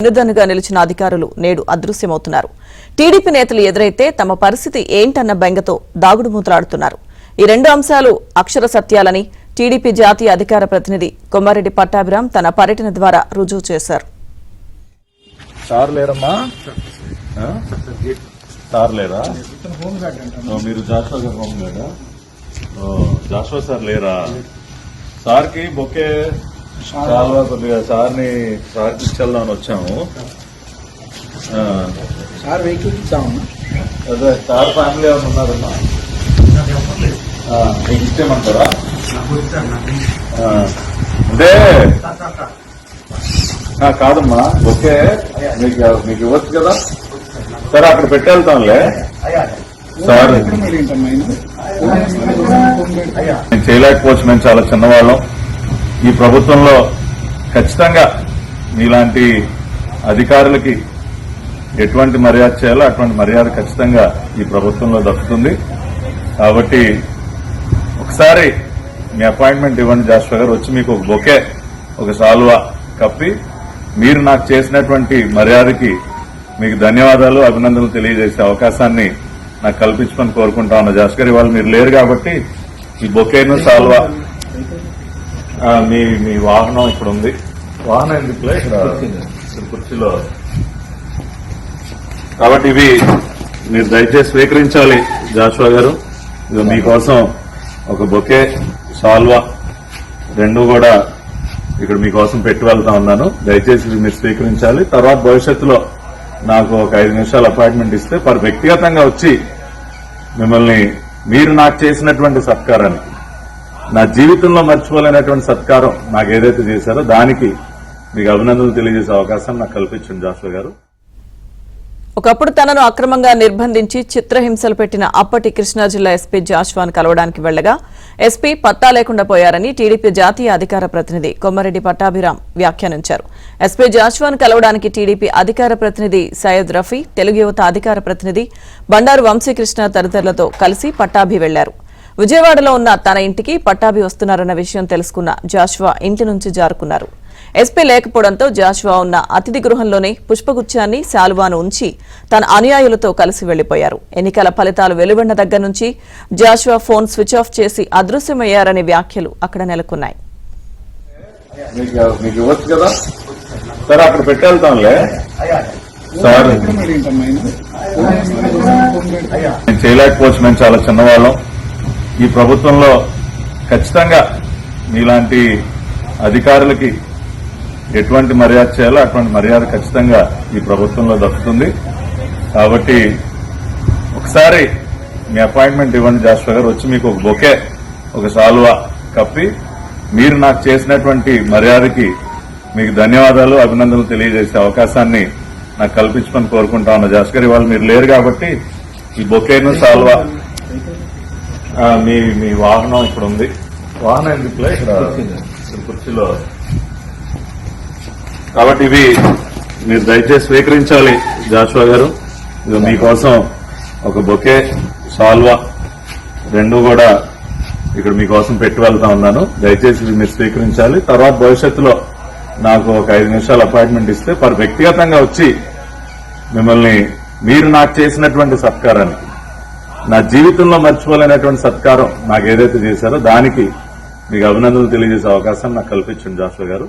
వెన్నుదన్నుగా నిలిచిన అధికారులు నేడు అదృశ్యమవుతున్నారు. టీడీపీ నేతలు ఎదురైతే తమ పరిస్థితి ఏంటన్న బెంగతో దాగుడు మూతలాడుతున్నారు. ఈ రెండు అంశాలు అక్షర సత్యాలని టీడీపీ జాతీయ అధికార ప్రతినిధి కొమ్మారెడ్డి పట్టాభిరామ్ తన పర్యటన ద్వారా రుజువు చేశారు. జాషువా సార్ లేరా? సార్ కి బొకే చాలా కొద్దిగా సార్కి ఇచ్చేద్దామని వచ్చాము. సార్ వెహికల్ ఇచ్చామన్నా. అదే సార్ ఫ్యామిలీ ఎవరు ఉన్నారమ్మా? మీకు ఇచ్చేయమంటారా? అంటే కాదమ్మా, బొకే మీకు ఇవ్వచ్చు కదా. సరే అక్కడ పెట్టేళ్తాంలే. సార్ నేను చేయలేకపోవచ్చు, మేము చాలా చిన్నవాళ్ళం. ఈ ప్రభుత్వంలో ఖచ్చితంగా మీలాంటి అధికారులకి ఎటువంటి మర్యాద చేయాలో అటువంటి మర్యాద ఖచ్చితంగా ఈ ప్రభుత్వంలో దక్కుతుంది. కాబట్టి ఒకసారి మీ అపాయింట్మెంట్ ఇవ్వండి జాషువా గారు. వచ్చి మీకు ఒక బొకే, ఒక సాల్వా కప్పి మీరు నాకు చేసినటువంటి మర్యాదకి మీకు ధన్యవాదాలు, అభినందనలు తెలియజేసే అవకాశాన్ని నాకు కల్పించమని కోరుకుంటా ఉన్నా. జాష్ గారు ఇవాళ మీరు లేరు కాబట్టి ఈ బొకేను సాల్వా మీ వాహనం ఇక్కడ ఉంది. వాహనం ఎందుకులే ఇక్కడ కుర్చీలో. కాబట్టి ఇవి మీరు దయచేసి స్వీకరించాలి జాషువా గారు. ఇది మీకోసం ఒక బొకే, సాల్వా రెండు కూడా ఇక్కడ మీకోసం పెట్టి వెళ్తా ఉన్నాను. దయచేసి ఇది మీరు స్వీకరించాలి. తర్వాత భవిష్యత్తులో నాకు ఒక 5 నిమిషాలు అపాయింట్మెంట్ ఇస్తే వ్యక్తిగతంగా వచ్చి మిమ్మల్ని మీరు నాకు చేసినటువంటి సత్కారానికి, నా జీవితంలో మర్చిపోలేనటువంటి సత్కారం నాకు ఏదైతే చేశారో దానికి మీకు అభినందనలు తెలియజేసే అవకాశం నాకు కల్పించండి జాషువా గారు. ఒకప్పుడు తనను అక్రమంగా నిర్బంధించి చిత్రహింసలు పెట్టిన అప్పటి కృష్ణా జిల్లా ఎస్పీ జాషువాను కలవడానికి వెళ్లగా ఎస్పీ పత్తా లేకుండా పోయారని టీడీపీ జాతీయ అధికార ప్రతినిధి కొమ్మారెడ్డి పట్టాభిరామ్ వ్యాఖ్యానించారు. ఎస్పీ జాషువాను కలవడానికి టీడీపీ అధికార ప్రతినిధి సయ్యద్ రఫీ, తెలుగు యువత అధికార ప్రతినిధి బండారు వంశీకృష్ణ తదితరులతో కలిసి పట్టాభి వెళ్లారు. విజయవాడలో ఉన్న తన ఇంటికి పట్టాభి వస్తున్నారన్న విషయం తెలుసుకున్న జాషువా ఇంటి నుంచి జారుకున్నారు. ఎస్పీ లేకపోవడంతో జాషువా ఉన్న అతిథి గృహంలోనే పుష్పగుచ్చాన్ని, శాలువాను ఉంచి తన అనుయాయులతో కలిసి వెళ్లిపోయారు. ఎన్నికల ఫలితాలు వెలువడిన దగ్గర నుంచి జాషువా ఫోన్ స్విచ్ ఆఫ్ చేసి అదృశ్యమయ్యారనే వ్యాఖ్యలు అక్కడ నెలకొన్నాయి. సరే అక్కడ పెట్టేళ్తాంలే. సార్ నేను చేయలేకపోవచ్చు, మేము చాలా చిన్నవాళ్ళం. ఈ ప్రభుత్వంలో ఖచ్చితంగా మీలాంటి అధికారులకి ఎటువంటి మర్యాద చేయాలో అటువంటి మర్యాద ఖచ్చితంగా ఈ ప్రభుత్వంలో దక్కుతుంది. కాబట్టి ఒకసారి మీ అపాయింట్మెంట్ ఇవ్వండి జాషువా గారు. వచ్చి మీకు ఒక బొకే, ఒక సాల్వా కప్పి మీరు నాకు చేసినటువంటి మర్యాదకి మీకు ధన్యవాదాలు, అభినందనలు తెలియజేసే అవకాశాన్ని నాకు కల్పించమని కోరుకుంటా ఉన్నా. జాష్ గారు ఇవాళ మీరు లేరు కాబట్టి ఈ బొకేను, సాల్వా మీ వాహనం ఇక్కడ ఉంది. వాహనం ఎందుకులే ఇక్కడ కుర్చీలో. కాబట్టి ఇవి మీరు దయచేసి స్వీకరించాలి జాషువా గారు. ఇది మీకోసం ఒక బొకే, సాల్వా రెండు కూడా ఇక్కడ మీకోసం పెట్టి వెళ్తా ఉన్నాను. దయచేసి ఇది మీరు స్వీకరించాలి. తర్వాత భవిష్యత్తులో నాకు ఒక 5 నిమిషాలు అపాయింట్మెంట్ ఇస్తే వ్యక్తిగతంగా వచ్చి మిమ్మల్ని మీరు నాకు చేసినటువంటి సత్కారానికి, నా జీవితంలో మర్చిపోలేనటువంటి సత్కారం నాకు ఏదైతే చేశారో దానికి మీకు అభినందనలు తెలియజేసే అవకాశం నాకు కల్పించండి జాషువా గారు.